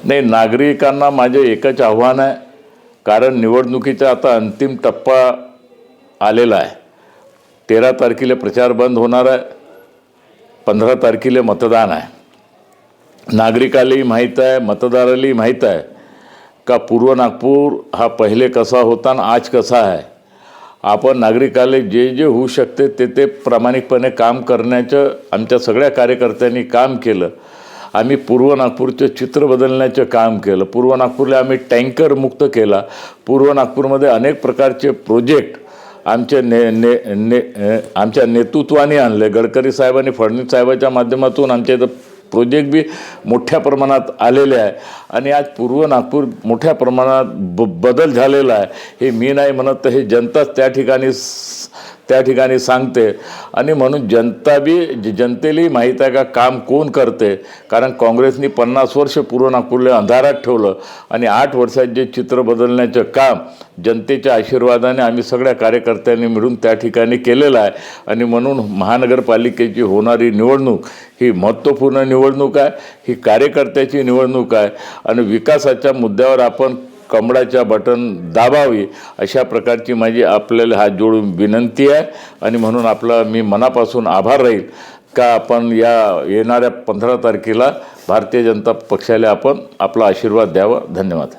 नाही, नागरिकांना माझे एकच आव्हान आहे, कारण निवडणुकीचा आता अंतिम टप्पा आलेला आहे. 13 तारखेला प्रचार बंद होणार आहे, 15 तारखेला मतदान आहे. नागरिकालाही माहीत आहे, मतदारालाही माहीत आहे का पूर्व नागपूर हा पहिले कसा होता आणि आज कसा आहे. आपण नागरिकाला जे जे होऊ शकते ते प्रामाणिकपणे काम करण्याचं आमच्या सगळ्या कार्यकर्त्यांनी काम केलं. आम्ही पूर्व नागपूरचं चित्र बदलण्याचं काम केलं. पूर्व नागपूरला आम्ही टँकर मुक्त केला. पूर्व नागपूरमध्ये अनेक प्रकारचे प्रोजेक्ट आमच्या नेतृत्वाने आणले. गडकरी साहेबांनी, फडणवीस साहेबांच्या माध्यमातून आमच्या इथं प्रोजेक्ट बी मोठ्या प्रमाणात आलेले आहे आणि आज पूर्व नागपूर मोठ्या प्रमाणात बदल झालेला आहे. हे मी नाही म्हणत, तर हे जनताच त्या ठिकाणी सांगते. आणि म्हणून जनतेलाही माहीत आहे का काम कोण करते. कारण काँग्रेसनी 50 वर्ष पूर्व नागपूरला अंधारात ठेवलं आणि 8 वर्षात जे चित्र बदलण्याचं काम जनतेच्या आशीर्वादाने आम्ही सगळ्या कार्यकर्त्यांनी मिळून त्या ठिकाणी केलेलं आहे. आणि म्हणून महानगरपालिकेची होणारी निवडणूक ही महत्त्वपूर्ण निवडणूक आहे. ही कार्यकर्त्याची निवडणूक आहे आणि विकासाच्या मुद्द्यावर आपण कमळाच्या बटन दाबावी अशा प्रकारची माझी आपल्याला हात जोडून विनंती आहे. आणि म्हणून मी मनापासून आभार राहील का आपण येणाऱ्या 15 तारखेला भारतीय जनता पक्षाला आपण आपला आशीर्वाद द्यावा. धन्यवाद.